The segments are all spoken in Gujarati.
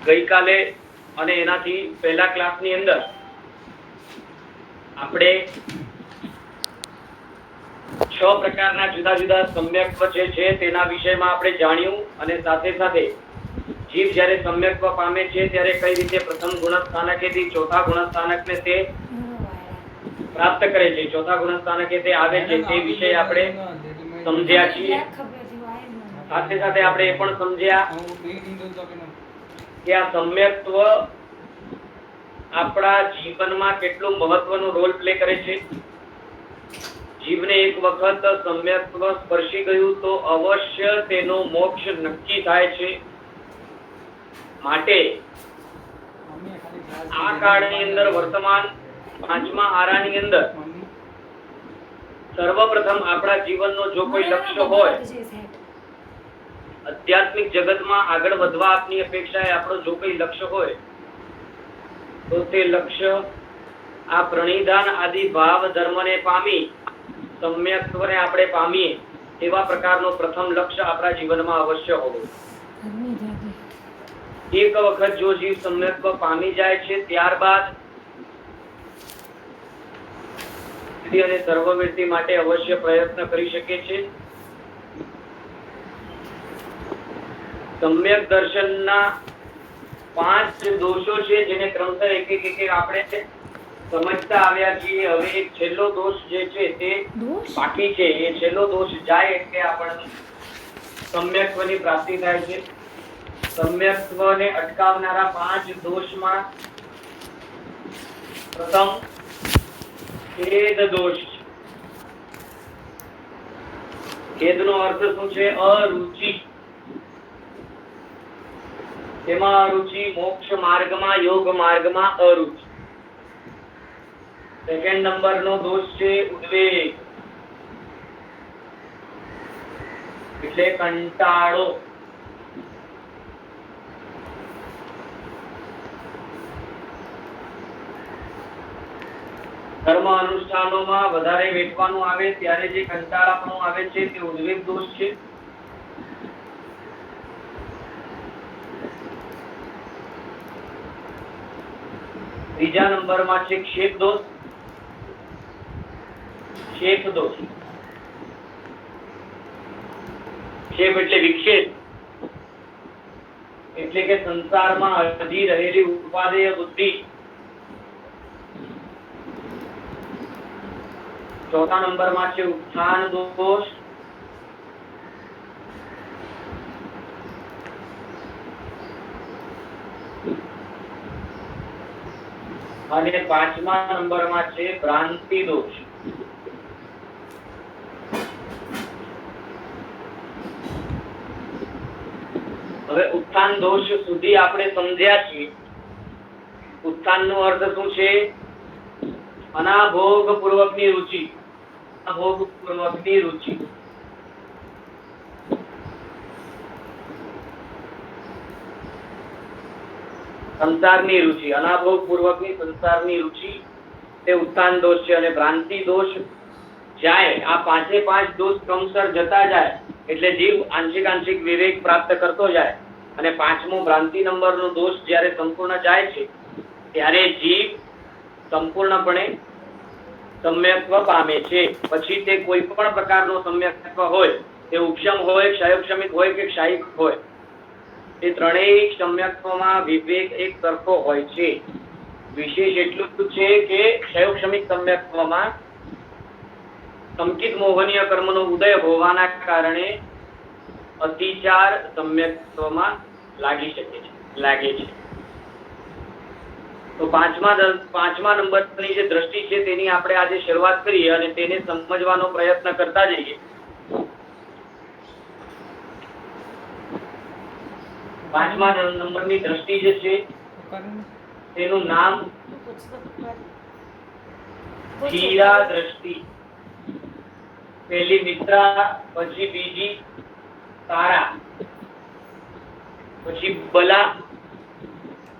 ગઈકાલે અને એનાથી પહેલા ક્લાસની અંદર આપણે 6 પ્રકારના જુદા જુદા સમ્યક્ત્વ જે છે તેના વિષયમાં આપણે જાણ્યું અને સાથે સાથે જીવ જ્યારે સમ્યક્ત્વ પામે છે ત્યારે કઈ રીતે પ્રથમ ગુણસ્થાનકેથી ચોથા ગુણસ્થાનકને તે પ્રાપ્ત કરે છે, ચોથા ગુણસ્થાનકે તે આવે છે, તે વિષય આપણે સમજ્યા છીએ। સાથે સાથે આપણે એ પણ સમજ્યા કે આ સમ્યક્ત્વ આપણા જીવનમાં કેટલું મહત્વનું રોલ પ્લે કરે છે। જીવને એક વખત સમ્યક્ત્વ સ્પર્શી ગયું તો અવશ્ય તેનો મોક્ષ નક્કી થાય છે। માટે આ કાળની અંદર વર્તમાન પાંચમા આરાની અંદર સર્વપ્રથમ આપણા જીવનનો જો કોઈ લક્ષ્ય હોય, આધ્યાત્મિક જગતમાં આગળ વધવા આપની અપેક્ષાએ આપણો જો કોઈ લક્ષ્ય હોય તો તે લક્ષ્ય આ પ્રણિધાન આદિ ભાવ ધર્મને પામી સમ્યક્ત્વને આપણે પામીએ એવા પ્રકારનો પ્રથમ લક્ષ્ય આપણા જીવનમાં અવશ્ય હોવું। એક વખત જો જીવ સમ્યક્ત્વ પામી જાય છે ત્યારબાદ અને સર્વવૃત્તિ માટે અવશ્ય પ્રયત્ન કરી શકે છે। સમ્યક દર્શનના 5 દોષો છે જેને ક્રમશઃ એક એક આપણે સમજતા આવ્યા છીએ। હવે એક છેલ્લો દોષ જે છે તે બાકી છે। એ છેલ્લો દોષ જાય એટલે આપણને સમ્યક્ત્વની પ્રાપ્તિ થાય છે। સમ્યક્ત્વને અટકાવનારા 5 દોષમાં પ્રથમ ખેદ દોષ। ખેદનો અર્થ શું છે? અરુચિ। તેમાં અરુચિ, મોક્ષ માર્ગમાં, યોગ માર્ગમાં અરુચિ। સેકન્ડ નંબરનો દોષ છે ઉદ્વેગ, એટલે કંટાળો। કર્મ અનુષ્ઠાનોમાં વધારે વેઠવાનું આવે ત્યારે જે કંટાળાપણું આવે છે તે ઉદ્વેગ દોષ છે। ત્રીજા નંબરમાં છે ક્ષેપ દોષ। ક્ષેપ દોષ, ક્ષેપ એટલે વિક્ષેપ, એટલે કે સંસારમાં હજી રહેલી ઉપાદેય બુદ્ધિ। ચોથા નંબરમાં છે ઉત્થાન દોષ। અને પાંચમા નંબરમાં છે ભ્રાંતિ દોષ। હવે ઉત્થાન દોષ સુધી આપણે સમજ્યા છીએ। ઉત્થાનનો અર્થ શું છે? અનાભોગ પૂર્વકની રુચિ। અનાભોગ પૂર્વકની રુચિ, સંસારની રુચિ, અનાભોગ પૂર્વકની સંસારની રુચિ તે ઉત્થાન દોષ છે। અને ભ્રાંતિ દોષ જાય, આ 5 દોષ ક્રમશઃ જતા જાય એટલે જીવ આંશિક વિવેક પ્રાપ્ત કરતો જાય। અને પાંચમો ભ્રાંતિ નંબરનો દોષ જ્યારે સંપૂર્ણ જાય છે ત્યારે જીવ સંપૂર્ણપણે સમ્યક્ત્વ પામે છે। પછી તે કોઈ પણ પ્રકારનો સમ્યક્ત્વ હોય, તે ઉપશમ હોય, ક્ષયોક્ષમિક હોય કે ક્ષાયિક હોય, તે ત્રણેય સમ્યક્ત્વમાં વિવેક એક સરખો હોય છે। વિશેષ એટલું છે કે ક્ષયોક્ષમિક સમ્યક્ત્વમાં સંકિત મોહનીય કર્મનો ઉદય હોવાના કારણે અતિચાર સમ્યક્ત્વમાં લાગે છે। તો પાંચમા નંબરની જે દ્રષ્ટિ છે તેની આપણે આજે શરૂઆત કરીએ અને તેને સમજવાનો પ્રયત્ન કરતા જઈએ। પાંચમા નંબરની દ્રષ્ટિ જે છે તેનું નામ હીરા દ્રષ્ટિ। પહેલી મિત્રા, પછી બીજી તારા, પછી બલા,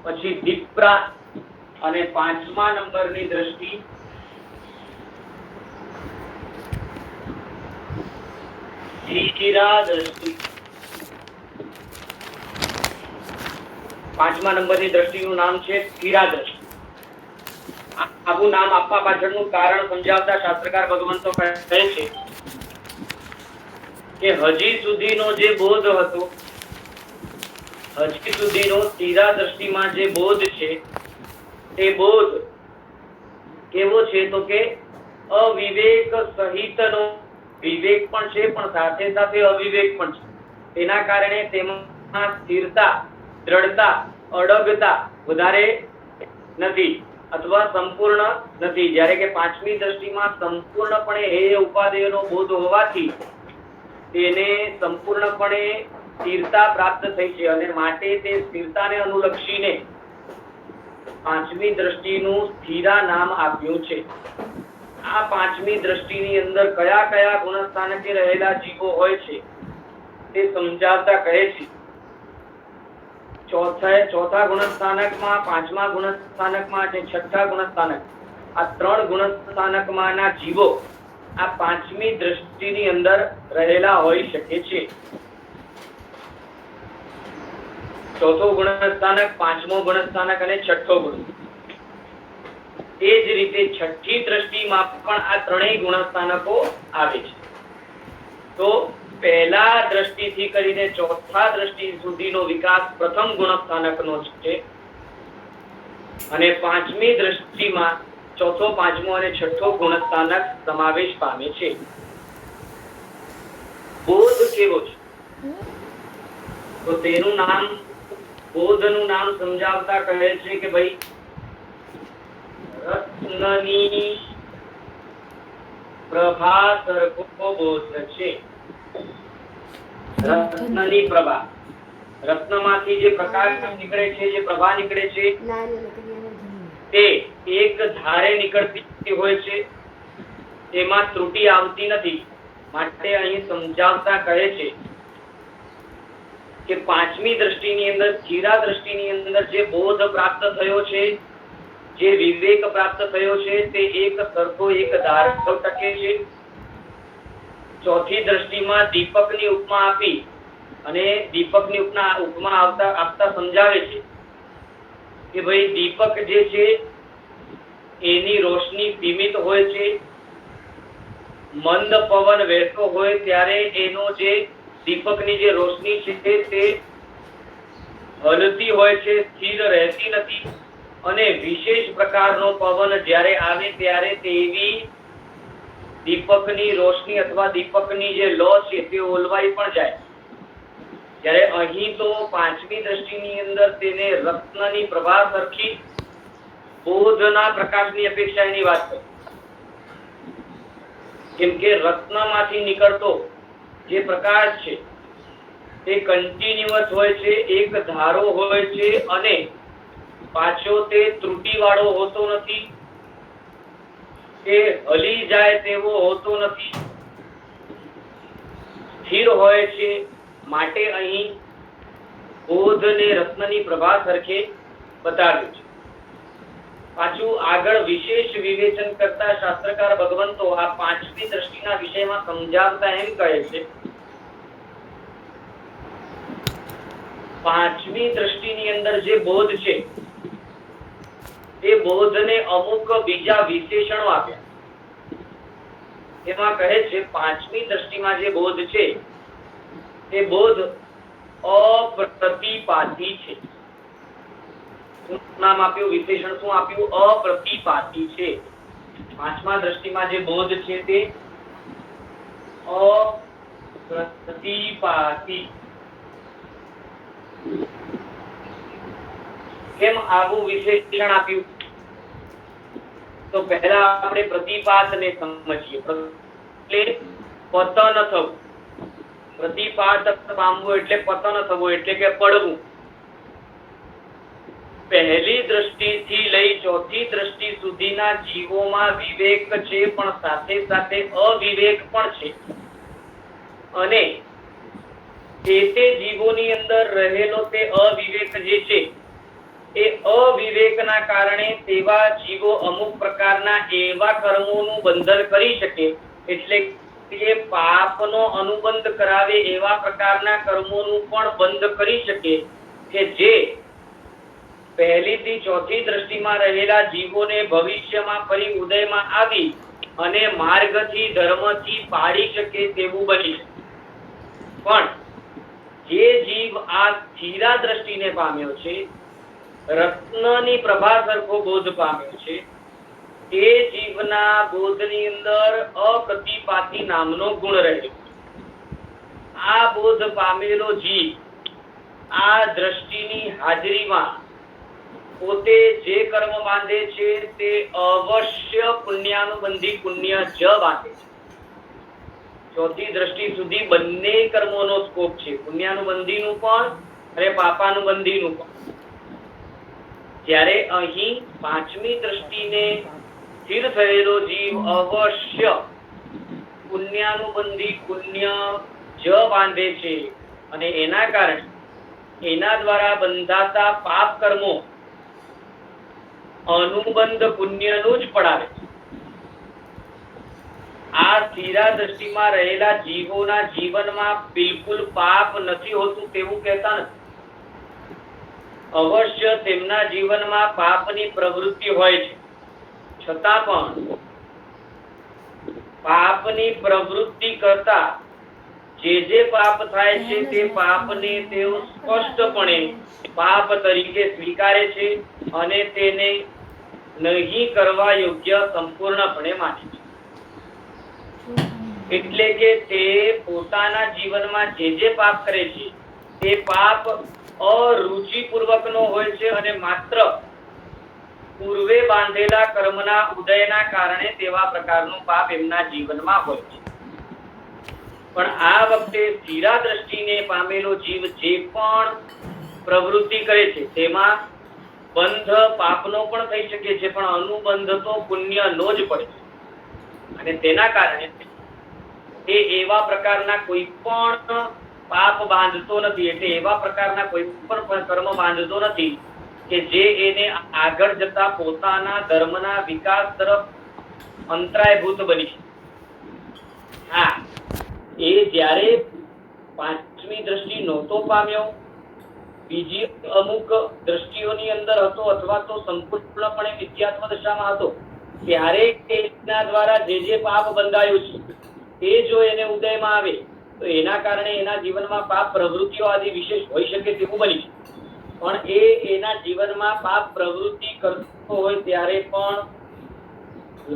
પછી દીપ્રા અને પાંચમા નંબરની દ્રષ્ટિ હીરા દ્રષ્ટિ। પાંચમા નંબરની દ્રષ્ટિનું નામ છે સ્થિરા દ્રષ્ટિ. આવું નામ આપવા પાછળનું કારણ સમજાવતા શાસ્ત્રકાર ભગવંતો કહે છે કે હજી સુધીનો જે બોધ હતો, હજી સુધીનો સ્થિરા દ્રષ્ટિમાં જે બોધ છે તે બોધ કેવો છે તો કે અવિવેક સહિતનો વિવેક પણ છે, પણ સાથે સાથે અવિવેક પણ છે. તેના કારણે તેમાં સ્થિરતા, દ્રઢતા, અડગતા વધારે નથી અથવા સંપૂર્ણ નથી. જ્યારે કે પાંચમી દ્રષ્ટિમાં સંપૂર્ણપણે હે ઉપાદેયનો બોધ હોવાથી તેને સંપૂર્ણપણે સ્થિરતા પ્રાપ્ત થઈ છે અને માટે તે સ્થિરતાને અનુલક્ષીને પાંચમી દ્રષ્ટિનું સ્થિરા નામ આપ્યું છે. આ પાંચમી દ્રષ્ટિની અંદર કયા કયા ગુણસ્થાનકે રહેલા જીવો હોય છે તે સમજાવતા કહે છે. ચોથા ગુણસ્થાનકમાં, પાંચમા ગુણસ્થાનકમાં અને છઠ્ઠા ગુણસ્થાનક, આ ત્રણ ગુણસ્થાનકમાંના જીવો આ પાંચમી દ્રષ્ટિની અંદર રહેલા હોઈ શકે છે. ચોથો ગુણસ્થાનક, પાંચમો ગુણસ્થાનક અને છઠ્ઠો ગુણસ્થાનક. એ જ રીતે છઠ્ઠી દ્રષ્ટિમાં પણ આ ત્રણેય ગુણસ્થાનકો આવે છે. તો પહેલા દ્રષ્ટિથી કરીને ચોથા દ્રષ્ટિ સુધીનો વિકાસ પ્રથમ ગુણસ્થાનકનો છે અને પાંચમી દ્રષ્ટિમાં ચોથો, પાંચમો અને છઠ્ઠો ગુણસ્થાનક સમાવેશ પામે છે. બોધ કેવો છે તો તેનું નામ, બોધનું નામ સમજાવતા કહે છે કે ભાઈ રત્નની પ્રભા સરખો બોધ છે. રત્નની પ્રભા, રત્નમાંથી જે પ્રકાશ નીકળે છે, જે પ્રભા નીકળે છે તે એક ધારે નીકળતી હોય છે, તેમાં ત્રુટી આવતી નથી. માટે અહીં સમજાવતા કહે છે કે પાંચમી દ્રષ્ટિની અંદર, સ્થિરા દ્રષ્ટિની અંદર જે બોધ પ્રાપ્ત થયો છે, જે વિવેક પ્રાપ્ત થયો છે તે એક સરખો, એક ધારો ટકે છે. ચોથી દ્રષ્ટિમાં દીપકની ઉપમા આપી અને દીપકની ઉપમા આપતા સમજાવે છે કે ભાઈ દીપક જે છે એની રોશની સીમિત હોય છે. મંદ પવન વહેતો હોય ત્યારે એનો જે દીપકની જે રોશની છે તે હલતી હોય છે, સ્થિર રહેતી નથી. અને વિશેષ પ્રકારનો પવન જ્યારે આવે ત્યારે તેવી દીપકની રોશની અથવા દીપકની જે લો છે તે ઓલવાઈ પણ જાય. જ્યારે અહીં તો પાંચમી દ્રષ્ટિની અંદર તેને રત્નની પ્રભા સરખી બોધના પ્રકાશની અપેક્ષા એની વાત કરી. કેમ કે રત્નમાંથી નીકળતો જે પ્રકાશ છે તે કન્ટિન્યુઅસ હોય છે, એક ધારો હોય છે અને પાછો તે ત્રુટી વાળો હોતો નથી, તે હલી જાય તેવો હોતો નથી, સ્થિર હોય છે. માટે અહીં બોધને રત્નની પ્રભા સરખે બતાવ્યું છે. પાછું આગળ વિશેષ વિવેચન કરતા શાસ્ત્રકાર ભગવંતો આ પાંચમી દ્રષ્ટિના વિષયમાં સમજાવતા એમ કહે છે, પાંચમી દ્રષ્ટિની અંદર જે બોધ છે એ બોધને અમુક બીજા વિશેષણો આપ્યા. એમાં કહે છે પાંચમી દ્રષ્ટિમાં જે બોધ છે તે બોધ અપ્રતિપાતી છે. નામ આપ્યું, વિશેષણ શું આપ્યું? અપ્રતિપાતી છે. પાંચમા દ્રષ્ટિમાં જે બોધ છે તે અપ્રતિપાતી. કેમ આવું વિશેષણ આપ્યું? તો પહેલા આપણે પ્રતિપાતને સમજીએ. એટલે પતન થવું, પ્રતિપાત પામવું એટલે પતન થવું, એટલે કે પડવું. પહેલી દ્રષ્ટિથી લઈ ચોથી દ્રષ્ટિ સુધીના જીવોમાં વિવેક છે, પણ સાથે સાથે અવિવેક પણ છે. અને તે જીવોની અંદર રહેલો તે અવિવેક જે છે એ અવિવેકના કારણે તેવા જીવો અમુક પ્રકારના એવા કર્મોનું બંધન કરી શકે, એટલે કે પાપનો અનુબંધ કરાવે એવા પ્રકારના કર્મોનું પણ બંધ કરી શકે કે જે પહેલી થી ચોથી દ્રષ્ટિમાં રહેલા જીવોને ભવિષ્યમાં ફરી ઉદયમાં આવી અને માર્ગથી ધર્મથી પાડી શકે તેવું બની શકે. પણ જે જીવ આ સ્થિરા દ્રષ્ટિને પામ્યો છે, રત્નની પ્રભા સરખો બોધ પામ્યો છે, તે જીવના બોધની અંદર અપ્રતિપાતી નામનો ગુણ રહેલો. આ બોધ પામેલો જીવ આ દ્રષ્ટિની હાજરીમાં પોતે જે કર્મ બાંધે છે તે અવશ્ય પુણ્યાનુબંધી પુણ્ય જ બાંધે છે. ચોથી દ્રષ્ટિ સુધી બંને કર્મોનો સ્કોપ છે, પુણ્યાનુબંધીનું પણ અને પાપાનુબંધીનું પણ. જ્યારે અહીં પાંચમી દ્રષ્ટિને સ્થિર થયેલો જીવ અવશ્ય પુણ્યાનુબંધી પુણ્ય જ બાંધે છે અને એના કારણે એના દ્વારા બંધાતા પાપ કર્મો અનુબંધ પુણ્યનું જ પડાવે છે. આ સ્થિરા દ્રષ્ટિમાં રહેલા જીવોના જીવનમાં બિલકુલ પાપ નથી હોતું તેવું કહેતા નથી. અવશ્ય તેમના જીવનમાં પાપની પ્રવૃત્તિ હોય છે, છતાં પણ પાપની પ્રવૃત્તિ કરતા જે પાપ થાય છે તે પાપને તેઓ સ્પષ્ટપણે પાપ તરીકે સ્વીકારે છે અને તેને નહીં કરવા યોગ્ય સંપૂર્ણપણે માને છે. એટલે કે તે પોતાના જીવનમાં જે પાપ કરે છે તે પાપ અરુચિપૂર્વકનો હોય છે અને માત્ર પૂર્વે બાંધેલા કર્મના ઉદયના કારણે તેવા પ્રકારનું પાપ એમના જીવનમાં હોય છે. પણ આ વખતે સ્થિરા દ્રષ્ટિને પામેલો જીવ જે પણ પ્રવૃત્તિ કરે છે તેમાં બંધ પાપનો પણ થઈ શકે છે, પણ અનુબંધ તો પુણ્યનો જ પડે છે. અને તેના કારણે એ એવા પ્રકારના કોઈ પણ પાપ બાંધતો નથી, એટલે એવા પ્રકારના કોઈ પણ કર્મ બાંધતો નથી કે જે એને આગળ જતા પોતાના ધર્મના વિકાસ તરફ અંતરાયભૂત બની છે. હા, એ જ્યારે પાંચમી દ્રષ્ટિ નહોતો પામ્યો, બીજી અમુક દ્રષ્ટિઓની અંદર હતો અથવા તો સંપૂર્ણપણે મિથ્યાત્વ દશામાં હતો, ત્યારે એના દ્વારા જે પાપ બંધાયું છે એ જો એને ઉદયમાં આવે તો એના કારણે એના જીવનમાં પાપ પ્રવૃત્તિઓ આદિ વિશેષ હોઈ શકે તેવું બની છે. પણ એના જીવનમાં પાપ પ્રવૃત્તિ કરતો હોય ત્યારે પણ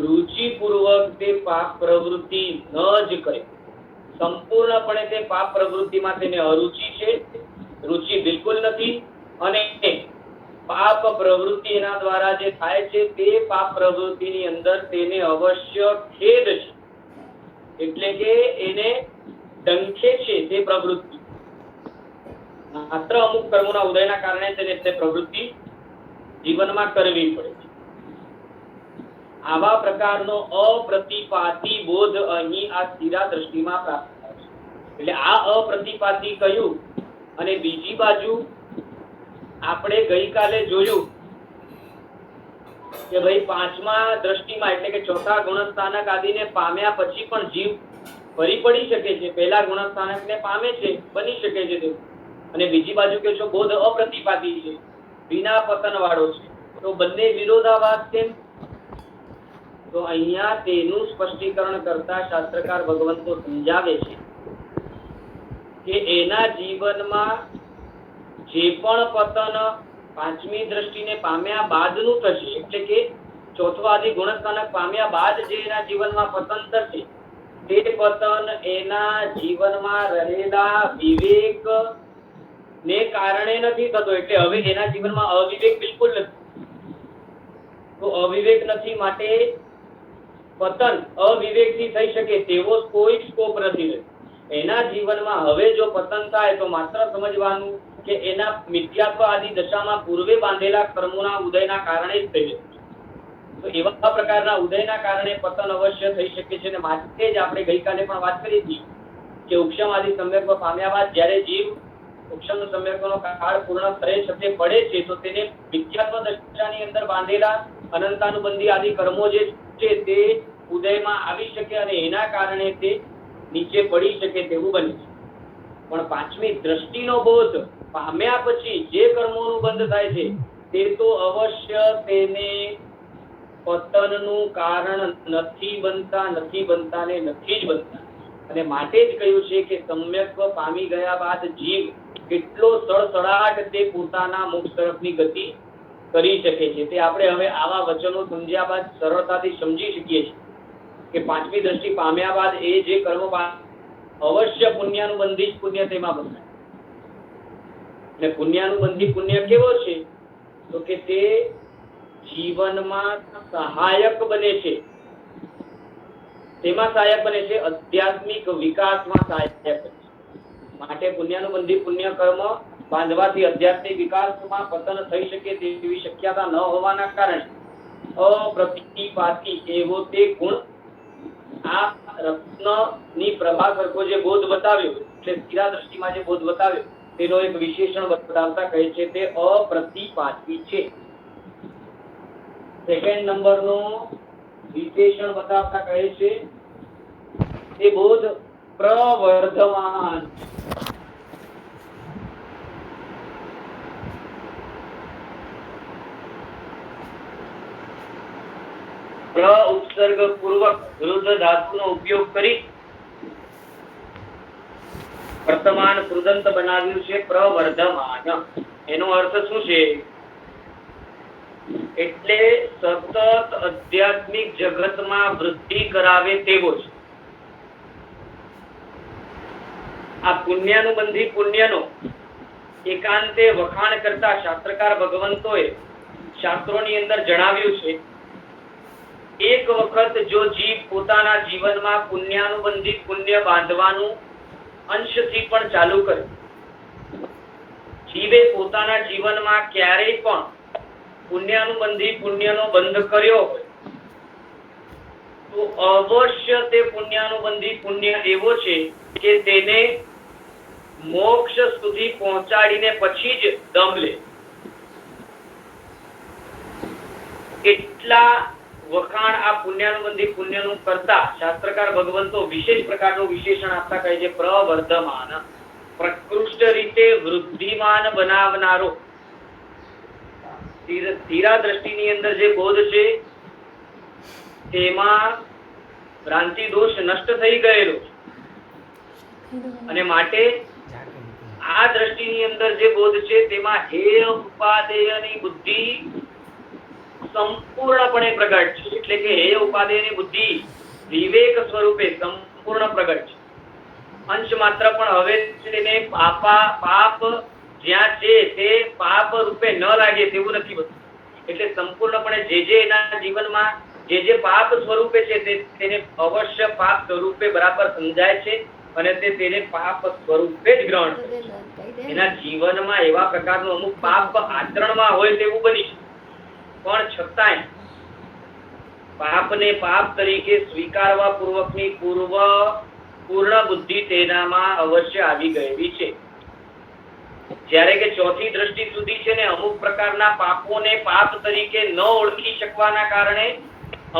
રુચિપૂર્વક તે પાપ પ્રવૃત્તિ ન જ કરે. સંપૂર્ણપણે તે પાપ પ્રવૃત્તિમાં તેને અરુચિ છે, રુચિ બિલકુલ નથી. અને પાપ પ્રવૃત્તિ એના દ્વારા જે થાય છે તે પાપ પ્રવૃત્તિની અંદર તેને અવશ્ય ખેદ છે, એટલે કે એને ડંખે છે તે પ્રવૃત્તિ. માત્ર અમુક કર્મોના ઉદયના કારણે તેને તે પ્રવૃત્તિ જીવનમાં કરવી પડે છે. આવા પ્રકારનો અપ્રતિપાતી બોધ અહીં આ સ્થિરા દ્રષ્ટિમાં પ્રાપ્ત થાય છે. એટલે આ અપ્રતિપાતી કહ્યું. અને બીજી બાજુ આપણે ગઈકાલે જોયું કે ભાઈ પાંચમા દ્રષ્ટિમાં એટલે કે ચોથા ગુણસ્થાનક આદિને પામ્યા પછી પણ જીવ ફરી પડી શકે છે, પહેલા ગુણસ્થાનકને પામે છે, બની શકે છે તેવું. અને બીજી બાજુ કે જો બોધ અપ્રતિપાતી છે, વિના પતન વાળો છે, તો બંને વિરોધાભાસ કેમ? તો અહીંયા તેનું સ્પષ્ટીકરણ કરતા શાસ્ત્રકાર ભગવંતો સમજાવે છે કે એના જીવનમાં જે પણ પતન પાંચમી દ્રષ્ટિને પામ્યા બાદનું થશે, એટલે કે ચોથો આદિ ગુણસ્થાનક પામ્યા બાદ જે એના જીવનમાં પતન થશે તે પતન એના જીવનમાં રહેલા વિવેક ને કારણે નથી થતો. એટલે હવે એના જીવનમાં અવિવેક બિલકુલ નથી. તો અવિવેક નથી માટે પતન અવિવેકથી થઈ શકે તેવો કોઈ સ્કોપ નથી રહ્યો. એના જીવનમાં હવે જો પતન થાય તો માત્ર સમજવાનું કે એના મિથ્યાત્વ આદિ દશામાં પૂર્વે બાંધેલા કર્મોના ઉદયના કારણે જ થઈ શકે. તો એવા પ્રકારના ઉદયના કારણે પતન અવશ્ય થઈ શકે છે. અને માટે જ આપણે ગઈકાલે પણ વાત કરી હતી કે ઉપશમ આદિ સમ્યક પામ્યા બાદ જ્યારે જીવ ઉપશમ સમ્યકનો કાળ પૂર્ણ કરે છતે પડે છે તો તેને મિથ્યાત્વ દશાની અંદર બાંધેલા અનંતાનુબંધી આદિ કર્મો જે છે તે ઉદયમાં આવી શકે અને એના કારણે તે નીચે પડી શકે તેવું બને છે. પણ પાંચમી દ્રષ્ટિનો બોધ પામ્યા પછી જે કર્મોનું બંધ થાય છે તે તો અવશ્ય તેને પતનનું કારણ નથી બનતા ને નથી જ બનતા. અને માટે જ કહ્યું છે કે સમ્યક્ત્વ પામી ગયા બાદ જીવ કેટલો સળસળાટ તે પોતાના મોક્ષ તરફની ગતિ કરી શકે છે. તે આપણે હવે આવા વચનો સમજ્યા બાદ સરળતાથી સમજી શકીએ છીએ કે પાંચમી દ્રષ્ટિ પામ્યા બાદ એ જે કર્મ અવશ્ય પુણ્યાનુબંધી જ પુણ્ય તેમાં બંધાય. અને પુણ્યાનુબંધી પુણ્ય કેવો છે? તો કે તે જીવનમાં સહાયક બને છે. તેમાં સહાયક બને છે, આધ્યાત્મિક વિકાસમાં સહાયક બને છે. માટે પુણ્યાનુબંધી પુણ્ય કર્મ બાંધવાથી આધ્યાત્મિક વિકાસમાં પતન થઈ શકે તેવી શક્યતા ન હોવાના કારણે અપ્રતિપાતી એવો તે ગુણ આ રત્નની પ્રભા સરખો જે બોધ બતાવ્યો, એટલે સ્થિરા દ્રષ્ટિમાં જે બોધ બતાવ્યો તેનો એક વિશેષણ બતાવતા કહે છે તે અપ્રતિપાતી છે. સેકન્ડ નંબરનો વિશેષણ બતાવતા કહે છે તે બોધ પ્રવર્ધમાન. પ્ર ઉપસર્ગ પૂર્વક વિરુદ્ધ ધાતુનો ઉપયોગ કરી વર્તમાન કૃદંત બનાવ્યું છે પ્રવર્ધમાન. એનો અર્થ શું છે? એટલે સતત આધ્યાત્મિક જગતમાં વૃદ્ધિ કરાવે તેવો છે. આ પુણ્યાનુબંધી પુણ્યનો એકાંતે વખાણ કરતા શાસ્ત્રકાર ભગવંતોએ શાસ્ત્રોની અંદર જણાવ્યું છે, એક વખત જો જીવ પોતાના જીવનમાં પુણ્યાનુબંધી પુણ્ય બાંધવાનું અંશથી પણ ચાલુ કરે, જીવે પોતાના જીવનમાં ક્યારેય પણ પુણ્યાનુબંધી પુણ્યનો બંધ કર્યો હોય તો અવશ્ય તે પુણ્યાનુબંધી પુણ્ય એવો છે કે તેને મોક્ષ સુધી પહોંચાડીને પછી જ દમ લે. એટલા વખાણ આ પુણ્યાનુબંધી પુણ્યનું કરતા શાસ્ત્રકાર ભગવંતો વિશેષ પ્રકારનું વિશેષણ આપતા કહે છે પ્રવર્ધમાન, પ્રકૃષ્ટ રીતે વૃદ્ધિમાન બનાવનારો. સ્થિરા દ્રષ્ટિની અંદર જે બોધ છે તેમાં ભ્રાંતિ દોષ નષ્ટ થઈ ગયેલો અને માટે આ દ્રષ્ટિની અંદર જે બોધ છે તેમાં હેય ઉપાદેયની બુદ્ધિ સંપૂર્ણપણે પ્રગટ છે. એટલે કે હેય ઉપાદેયની બુદ્ધિ વિવેક સ્વરૂપે સંપૂર્ણ પ્રગટ છે. અંશ માત્ર પણ હવે તેને પાપ જ્યાં છે તે પાપ રૂપે ન લાગે તેવું નથી બનતું. એટલે સંપૂર્ણપણે જે એના જીવનમાં જે પાપ સ્વરૂપે છે તેને અવશ્ય પાપ સ્વરૂપે બરાબર સમજાય છે અને તેને પાપ સ્વરૂપે જ ગ્રહણ કરે છે. એના જીવનમાં એવા પ્રકારનું અમુક પાપ આચરણમાં હોય તેવું બની છે, પણ છતાંય પાપને પાપ તરીકે સ્વીકારવા પૂર્વકની પૂર્ણ બુદ્ધિ તેનામાં અવશ્ય આવી ગયેલી છે. જ્યારે કે ચોથી દ્રષ્ટિ સુધી છે ને અમુક પ્રકારના પાપોને પાપ તરીકે ન ઓળખી શકવાના કારણે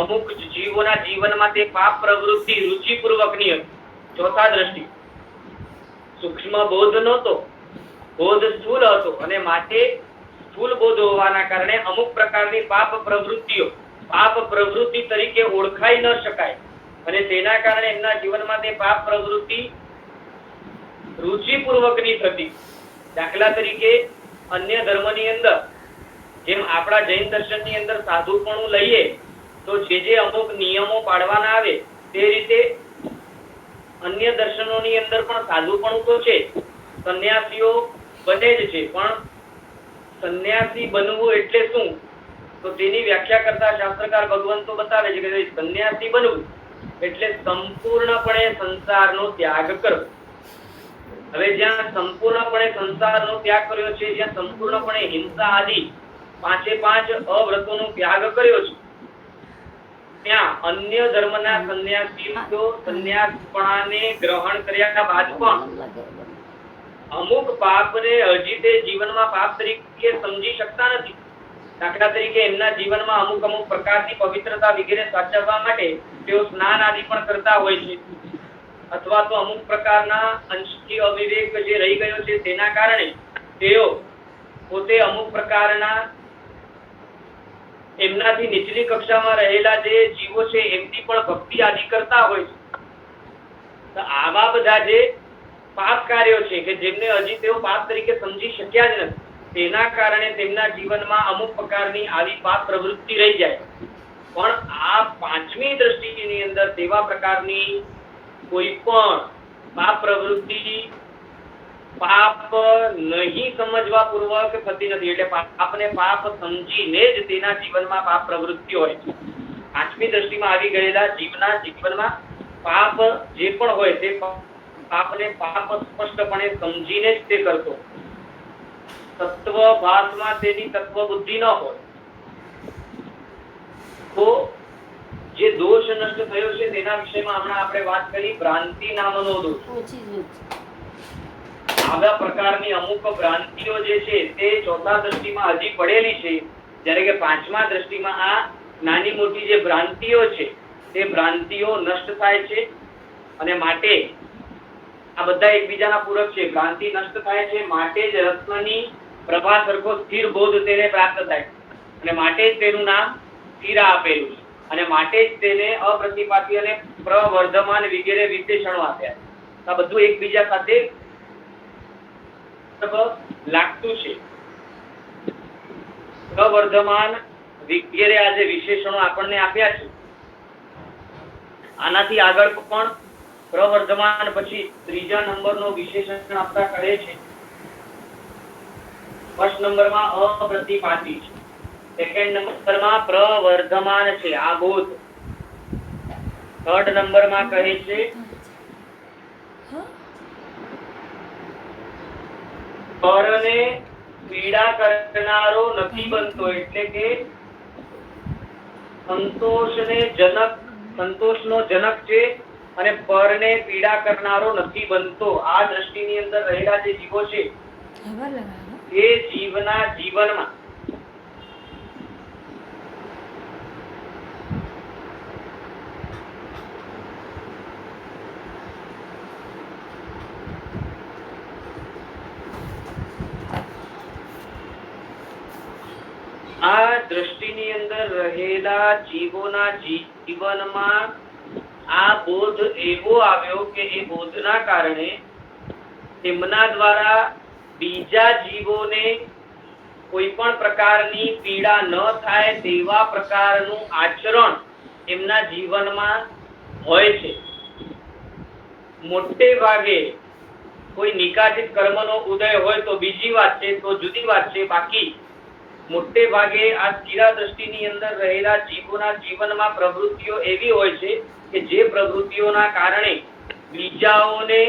અમુક જીવોના જીવનમાં તે પાપ પ્રવૃત્તિ રુચિપૂર્વકની હતી. ચોથા દ્રષ્ટિ સૂક્ષ્મ બોધ નહોતો, બોધ સ્થૂલ હતો અને માટે સ્થૂલ બોધ હોવાના કારણે અમુક પ્રકારની પાપ પ્રવૃત્તિઓ પાપ પ્રવૃત્તિ તરીકે ઓળખાઈ ન શકાય અને તેના કારણે એમના જીવનમાં તે પાપ પ્રવૃત્તિ રુચિપૂર્વકની થતી. દાખલા તરીકે અન્ય ધર્મની અંદર જેમ આપણા જૈન દર્શનની અંદર સાધુપણું લઈએ તો જે અમુક નિયમો પાડવાના આવે તે રીતે અન્ય દર્શનોની અંદર પણ સાધુપણું તો છે, સંન્યાસીઓ બને જ છે, પણ સંન્યાસી બનવું એટલે શું તો તેની વ્યાખ્યા કરતા શાસ્ત્રકાર ભગવંતો બતાવે છે કે સંન્યાસી બનવું એટલે સંપૂર્ણપણે સંસારનો ત્યાગ કરવો. હવે જ્યાં સંપૂર્ણપણે સંસારનો ત્યાગ કર્યો છે, જ્યાં સંપૂર્ણપણે હિંસા આદિ પાંચે પાંચ અવ્રતોનો ત્યાગ કર્યો છે, ત્યાં અન્ય ધર્મના સંન્યાસીઓ સંન્યાસપણાને ગ્રહણ કર્યા બાદ પણ અમુક પાપને હજી તે જીવનમાં પાપ તરીકે સમજી શકતા નથી. દાખલા તરીકે એમના જીવનમાં અમુક પ્રકારની પવિત્રતા વગેરે સાચવવા માટે તેઓ સ્નાન આદિ પણ કરતા હોય છે, અથવા તો અમુક પ્રકારના અંશથી અવિવેક જે રહી ગયો છે તેના કારણે તેઓ પોતે અમુક પ્રકારના એમનાથી નીચલી કક્ષામાં રહેલા જે જીવો છે એમની પણ ભક્તિ આદિ કરતા હોય છે. તો આવા બધા જે પાપ કાર્યો છે કે જેમને હજી તેઓ પાપ તરીકે સમજી શક્યા જ નથી, તેના કારણે તેમના જીવનમાં અમુક પ્રકારની આવી પાપ પ્રવૃત્તિ રહી જાય. પણ આ પાંચમી દ્રષ્ટિની અંદર તેવા પ્રકારની કોઈ પણ પાપ પ્રવૃત્તિ પાપ નહીં સમજવા પૂર્વક થતી નથી. એટલે પાપને પાપ સમજીને જ તેના જીવનમાં પાપ પ્રવૃત્તિ હોય છે. પાંચમી દ્રષ્ટિમાં આવી ગયેલા જીવના જીવનમાં પાપ જે પણ હોય તે પાપને પાપ સ્પષ્ટપણે સમજીને જ તે કરતો. તત્વ ભાસમાં તેની તત્વ બુદ્ધિ ન હોય તો જે દોષ નષ્ટ થયો છે તેના વિષયમાં હમણાં આપણે વાત કરી, ભ્રાંતિ નામનો દોષ. આવા પ્રકારની અમુક ભ્રાંતિઓ જે છે તે ચોથા દ્રષ્ટિમાં હજી પડેલી છે, જ્યારે કે પાંચમા દ્રષ્ટિમાં આ નાની મોટી જે ભ્રાંતિઓ છે તે ભ્રાંતિઓ નષ્ટ થાય છે. અને માટે આ બધા એકબીજાના પૂરક છે. ભ્રાંતિ નષ્ટ થાય છે માટે જ રત્નની પ્રભા સરખો સ્થિર બોધ તેને પ્રાપ્ત થાય, અને માટે જ તેનું નામ સ્થિરા આપેલું છે, અને માટે જ તેને અપ્રતિપાતી અને પ્રવર્ધમાન વગેરે વિશેષણો આપ્યા. આ બધું એકબીજા સાથે લાગતું છે. પ્રવર્ધમાન વગેરે આ જે વિશેષણો આપણને આપ્યા છે, આનાથી આગળ પણ પ્રવર્ધમાન પછી ત્રીજા નંબરનો વિશેષણ આપતા કહે છે. ફર્સ્ટ નંબરમાં અપ્રતિપાતી છે, સેકન્ડ નંબરમાં પ્રવર્ધમાન છે આ બોધ, થર્ડ નંબરમાં કહે છે પરને પીડા કરનારો નથી બનતો. એટલે કે સંતોષનો જનક છે અને પરને પીડા કરનારો નથી બનતો. આ દ્રષ્ટિની અંદર રહેલા જે જીવો છે એ જીવના જીવનમાં આ દ્રષ્ટિની અંદર રહેલા જીવોના જીવનમાં આ બોધ એવો આવ્યો કે એ બોધના કારણે તેમના દ્વારા બીજા જીવોને કોઈ પણ પ્રકારની પીડા ન થાય તેવા પ્રકારનું આચરણ એમના જીવનમાં હોય છે. મોટે ભાગે કોઈ નિકાસિત કર્મનો ઉદય હોય તો બીજી વાત છે, તો જુદી વાત છે. બાકી મોટે ભાગે આ સ્થિરા દ્રષ્ટિની અંદર રહેલા જીવોના જીવનમાં પ્રવૃત્તિઓ એવી હોય છે કે જે પ્રવૃત્તિઓના કારણે બીજાઓને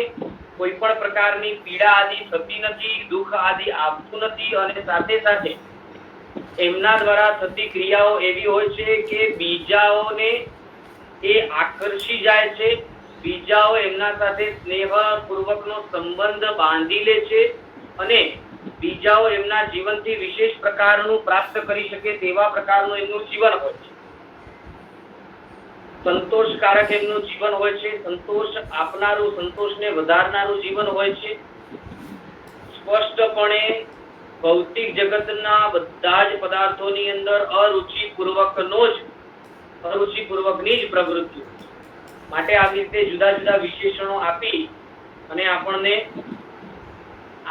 કોઈ પણ પ્રકારની પીડા આદિ થતી નથી, દુઃખ આદિ આવતું નથી, અને સાથે સાથે એમના દ્વારા થતી ક્રિયાઓ એવી હોય છે કે બીજાઓને એ આકર્ષી જાય છે, બીજાઓ એમના સાથે સ્નેહ પૂર્વકનો સંબંધ બાંધી લે છે, અને બીજાઓ એમના જીવનથી વિશેષ પ્રકારનું પ્રાપ્ત કરી શકે તેવા પ્રકારનું એમનું જીવન હોય છે. સંતોષકારક એમનું જીવન હોય છે, સંતોષ આપનારું, સંતોષને વધારનારું જીવન હોય છે. સ્પષ્ટપણે ભૌતિક જગતના બધા જ પદાર્થોની અંદર અરુચિ પૂર્વકની જ પ્રવૃત્તિ. માટે આવી રીતે જુદા જુદા વિશેષણો આપી અને આપણને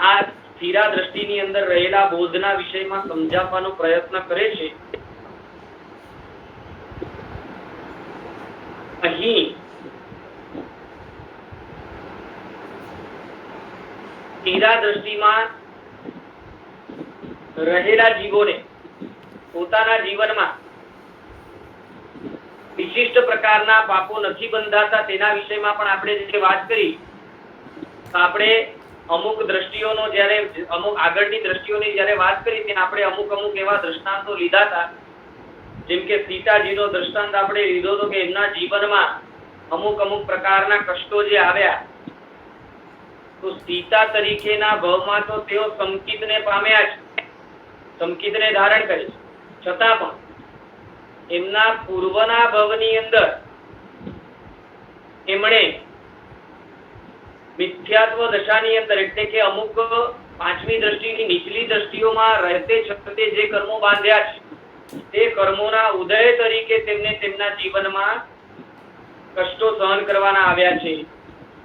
આ સ્થિરા દ્રષ્ટિની અંદર રહેલા બોધના વિષયમાં સમજાવવાનો પ્રયત્ન કરે છે. અહીં સ્થિરા દ્રષ્ટિમાં રહેલા જીવોને પોતાના જીવનમાં વિશિષ્ટ પ્રકારના પાપો નથી બંધાતા તેના વિષયમાં પણ આપણે જે વાત કરી, આપણે અમુક દ્રષ્ટિઓનો જ્યારે અમુક આગળની દ્રષ્ટિઓની જ્યારે વાત કરી ત્યાં આપણે અમુક એવા દ્રષ્ટાંતો લીધા હતા. જેમ કે સીતાજીનો દ્રષ્ટાંત આપણે લીધો હતો કે એમના જીવનમાં અમુક પ્રકારના કષ્ટો જે આવ્યા, તો સીતા તરીકેના ભવમાં તો તેઓ સંકિતને પામ્યા છે, સંકિતને ધારણ કરે છે, છતાં પણ એમના પૂર્વના ભવની અંદર એમણે મિથ્યાત્વ દશાની અંદર, એટલે કે અમુક પાંચમી દ્રષ્ટિની નીચલી દ્રષ્ટિઓમાં રહેતે છતે જે કર્મો બાંધ્યા છે તે કર્મોના ઉદય તરીકે તેમને તેમના જીવનમાં કષ્ટો સહન કરવાના આવ્યા છે.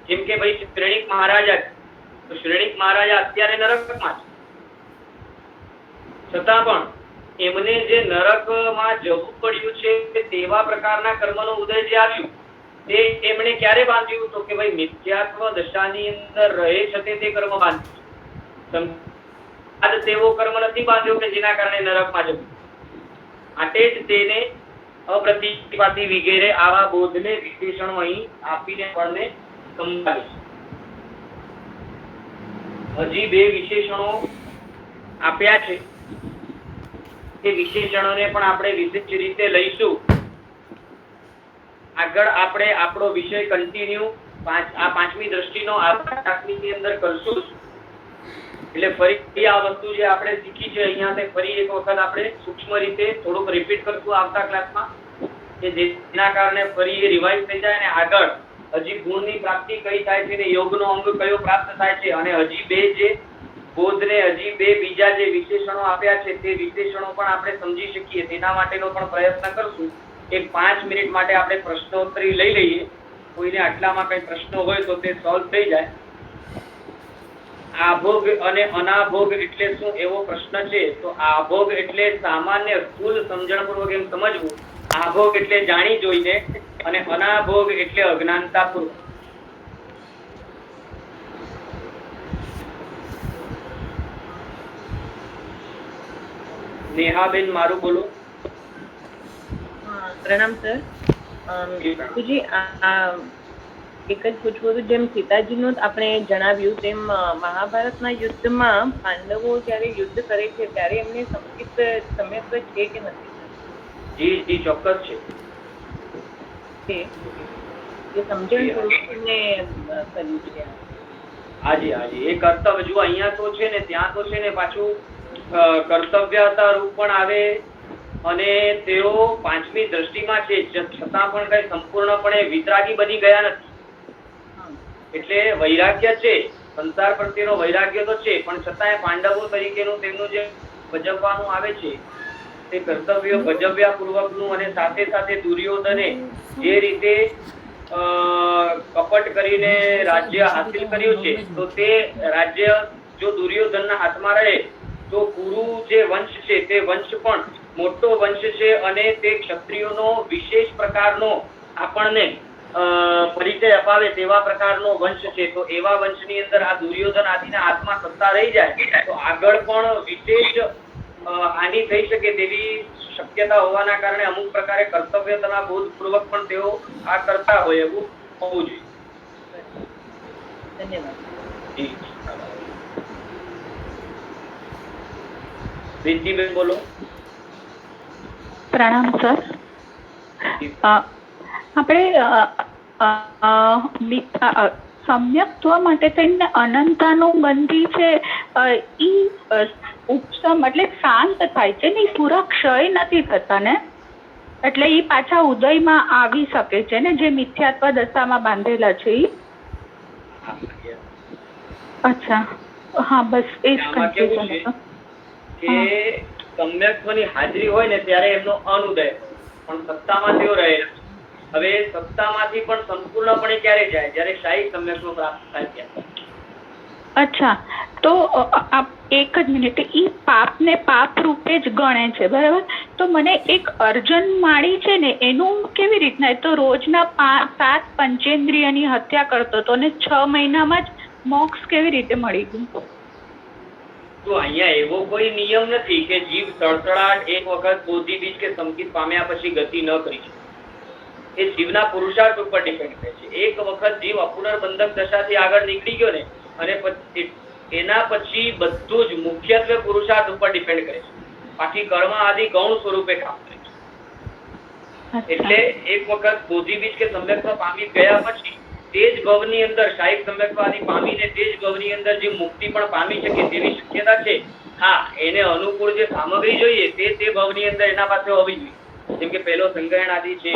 જેમ કે ભાઈ શ્રેણિક મહારાજા, તો શ્રેણિક મહારાજા અત્યારે નરકમાં છે, છતાં પણ એમને જે નરકમાં જવું પડ્યું છે તેવા પ્રકારના કર્મનો ઉદય જે આવ્યું તે એમણે ક્યારે બાંધ્યું? તો કે ભાઈ મિથ્યાત્વ દશાની અંદર રહે છે તે કર્મ બાંધ્યું. આજ તેવો કર્મ નથી બાંધ્યો કે જેના કારણે નરકમાં જવું. માટે જ તેને અપ્રતિપાતી વગેરે આવા બોધને વિશેષણો અહીં આપીને આપણને સમજાવે છે. હજી બે વિશેષણો આપ્યા છે, તે વિશેષણોને પણ આપણે વિશેષ રીતે લઈશું. આગળ આપણે આપણો વિષય કન્ટિન્યુ આ પાંચમી દ્રષ્ટિનો આધ્યાત્મની અંદર કરશું. એટલે ફરી આ વસ્તુ જે આપણે શીખી છે અહીંયા તે ફરી એક વખત આપણે સૂક્ષ્મ રીતે થોડુંક રિપીટ કરશું આવતા ક્લાસમાં, કે જેના કારણે ફરી એ રિવાઇઝ થઈ જાય અને આગળ હજી ગુણની પ્રાપ્તિ કઈ થાય છે ને યોગનો અંગ કયો પ્રાપ્ત થાય છે, અને હજી બે જે બોધને હજી બે બીજા જે વિશેષણો આપ્યા છે તે વિશેષણો પણ આપણે સમજી શકીએ તેના માટેનો પણ પ્રયત્ન કરશું. એક 5 મિનિટ માટે આપણે પ્રશ્નોત્તરી લઈ લઈએ. કોઈને આટલામાં કઈ પ્રશ્નો હોય તો તે સોલ્વ થઈ જાય. આભોગ અને અનાભોગ એટલે શું એવો પ્રશ્ન છે, તો આભોગ એટલે સામાન્ય સ્થૂલ સમજણપૂર્વક એમ સમજવું. આભોગ એટલે જાણી જોઈને, અને અનાભોગ એટલે અજ્ઞાનતાપૂર્વક. નેહાબેન મારું બોલો. પ્રણામ સર. બાપુજી, એક જ પૂછવું હતું, જેમ સીતાજીનું આપણે જણાવ્યું તેમ મહાભારતના યુદ્ધમાં પાંડવો જયારે યુદ્ધ કરે છે ત્યારે એમને સંકિત સમ્યક્ત છે કે નથી? જી જી ચોક્કસ છે. એ સમજણ પૂર્વકને કર્યું છે. હાજી હાજી, એ કર્તવ્ય જો અહીંયા તો છે ને, ત્યાં તો છે ને પાછું કર્તવ્યતા રૂપ પણ આવે, અને તેઓ પાંચમી દ્રષ્ટિમાં છે છતાં પણ કઈ સંપૂર્ણપણે વિતરાગી બની ગયા નથી. એટલે વૈરાગ્ય છે, સંસાર પ્રત્યેનો વૈરાગ્ય તો છે, પણ છતાંય પાંડવો તરીકેનું તેમનું જે ભજવવાનું આવે છે તે કર્તવ્ય ભજવ્યા પૂર્વકનું, અને સાથે સાથે દુર્યોધને જે રીતે કપટ કરીને રાજ્ય હાસિલ કર્યું છે, તો તે રાજ્ય જો દુર્યોધનના હાથમાં રહે તો કુરુ જે વંશ છે તે વંશ પણ મોટો વંશ છે, અને તે ક્ષત્રિયોનો વિશેષ પ્રકારનો આપણને પરિચય અપાવે તેવા પ્રકારનો વંશ છે. તો એવા વંશની અંદર આ દુર્યોધન આદિના હાથમાં સત્તા રહી જાય તો આગળ પણ વિશેષ હાનિ થઈ શકે તેવી શક્યતા હોવાના કારણે અમુક પ્રકારે કર્તવ્યતાના બોધપૂર્વક પણ તેઓ આ કરતા હોય એવું હોવું જોઈએ. ધન્યવાદ. રીતિબેન બોલો. પ્રણામ સર. આપણે સમ્યક્ત્વ માટે થઈને અનંતાનું બંધી છે, ઈ ઉપસમ એટલે શાંત થાય છે ને, પૂરા ક્ષય નથી થતા ને, એટલે ઈ પાછા ઉદયમાં આવી શકે છે ને, જે મિથ્યાત્વ દશામાં બાંધેલા છે ઈ. અચ્છા, હા, બસ એ જ કન્ફ્યુઝન હતું કે સમ્યક્ત્વની હાજરી હોય ને ત્યારે એમનો અનુદય, પણ સત્તામાં તેઓ રહે. હવે સત્તામાંથી પણ સંપૂર્ણપણે ક્યારે જાય? જ્યારે શાહી સમ્યક્ત્વ પ્રાપ્ત થાય ત્યારે. અચ્છા, તો એક જ મિનિટ, ઈ પાપને પાપ રૂપે જ ગણે છે, બરાબર? તો મને એક અર્જુન માળી છે ને, એનું કેવી રીતના? તો રોજના 7 પંચેન્દ્રિયની હત્યા કરતો હતો અને 6 મહિનામાં જ મોક્ષ કેવી રીતે મળી ગયું? તો અહીંયા એવો કોઈ નિયમ નથી કે જીવ તડતડાટ એક વખત બોધિ બીજ કે સંકિત પામ્યા પછી ગતિ ન કરી શકે. એ જીવના પુરુષાર્થ ઉપર ડિપેન્ડ કરે છે. એક વખત જીવ અપુનર્બંધક દશાથી આગળ નીકળી ગયો ને, અને એના પછી બધું જ મુખ્યત્વે પુરુષાર્થ ઉપર ડિપેન્ડ કરે છે. બાકી કર્મ આદિ ગૌણ સ્વરૂપે કામ કરે છે. એટલે એક વખત બોધિ બીજ કે સમ્યક્ત્વ પામી ગયા પછી તે જ ભવની અંદર શાહીક સમ્યક્ત્વ આદિ પામીને તે જ ભવની અંદર જે મુક્તિ પણ પામી શકે તેવી શક્યતા છે. હા, એને અનુકૂળ જે સામગ્રી જોઈએ તે ભવની અંદર એના પાસે હોવી જોઈએ. જેમ કે પહેલો સંગ્રહણ આદિ છે.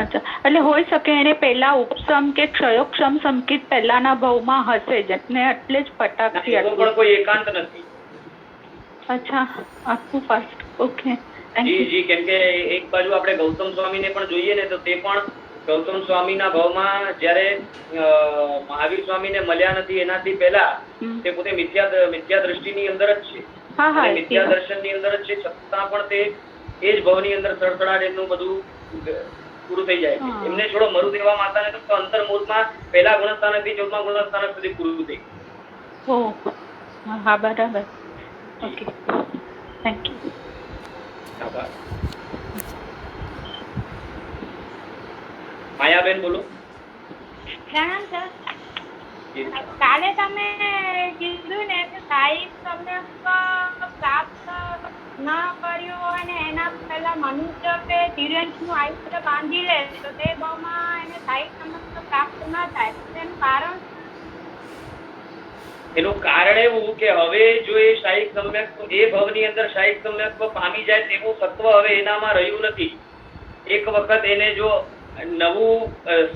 અચ્છા, એટલે હોઈ શકે એને પહેલા ઉપસમ કે ક્ષયોક્ષમ સંકિત પહેલાના ભાવમાં હશે જ ને, એટલે જ ફટાકથી પણ કોઈ એકાંત નથી. અચ્છા, આખું ફાસ્ટ. ઓકે, થેન્ક જી યુ. જી, કેમ કે એક બાજુ આપણે ગૌતમ સ્વામીને પણ જોઈએ ને તો તે પણ ગૌતમ સ્વામીના ભાવમાં જ્યારે મહાવીર સ્વામીને મળ્યા નથી એનાથી પહેલા તે પોતે મિથ્યા દ્રષ્ટિની અંદર જ છે, હા હા, અને મિથ્યા દર્શનની અંદર જ છે, છતાં પણ તે એ જ ભાવની અંદર સડસડાટ એમનું બધું પૂરું થઈ જાય છે. એમને છોડો મરુદેવા માતાને તો અંતર્મુહૂર્તમાં પહેલા ગુણસ્થાનકથી 14મા ગુણસ્થાનક સુધી પૂરું થઈ. ઓહ, હા બરાબર. Okay, thank you. આભાર. માયાબેન બોલો. પ્રણામ સર. જી. કાલે તમે કીધું ને કે સાહિબ તમને પ્રાપ્ત ન કર્યું હોય ને એના પહેલા મનુષ્ય કે તિર્યંશનું આયુષ્ય બાંધી લે તો તે ભાવમાં એને સાહિબ સમસ્ત પ્રાપ્ત ન થાય. તેનું કારણ એનું કારણ એવું કે હવે જો એ શાહિક સમ્યક એ ભવની અંદર શાહિક સમ્યક પામી જાય તેવું સત્વ હવે એનામાં રહ્યું નથી. એક વખત એને જો નવું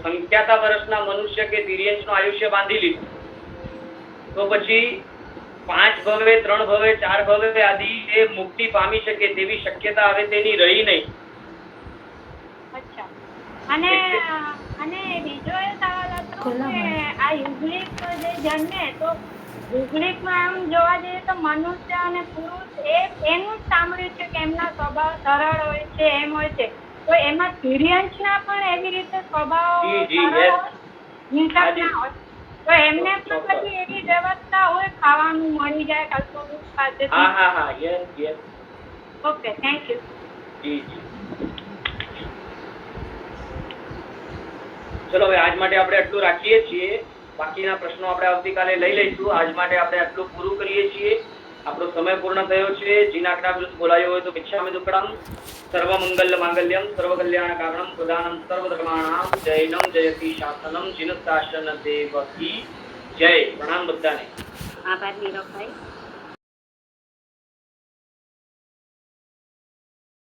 સંખ્યાતા વર્ષના મનુષ્ય કે તિર્યંશનું આયુષ્ય બાંધી લીધું તો પછી 5 ભવે 3 ભવે 4 ભવે આદિ એ મુક્તિ પામી શકે તેવી શક્યતા હવે તેની રહી નહીં. અચ્છા. અને બીજો એ સવાલ હતો કે આ યુગલિક જે જન્મે તો યુગલિકમાં એમ જોવા જઈએ તો મનુષ્ય અને પુરુષ એનું જ સાંભળ્યું છે કે એમના સ્વભાવ સરળ હોય છે, એમ હોય છે. તો એમાં તિર્યંશના પણ એવી રીતે સ્વભાવ સરળ હોય, હિંસક ના હોય, તો એમને પણ પછી એવી વ્યવસ્થા હોય, ખાવાનું મળી જાય કલ્પવૃક્ષ પાસેથી. હા હા હા, yes yes. Okay, thank you. જી જી. ચલો હવે આજ માટે આપણે આટલું રાખીએ છીએ. બાકીના પ્રશ્નો આપણે આવતીકાલે લઈ લઈશું. આજ માટે આપણે આટલું પૂરું કરીએ છીએ. આપણો સમય પૂર્ણ થયો છે. જીનાક્ષના વિરુદ્ધ બોલાયો હોય તો ભિક્ષામિ દુક્કડમ. સર્વમંગલ માંગલ્યમ સર્વકલ્યાણ કારણમ પ્રદાનમ સર્વધર્માણામ જૈનમ જયતિ શાસનમ જીનતાશન દેવકી જય. પ્રણામ બધાને. આભાર નીરવભાઈ.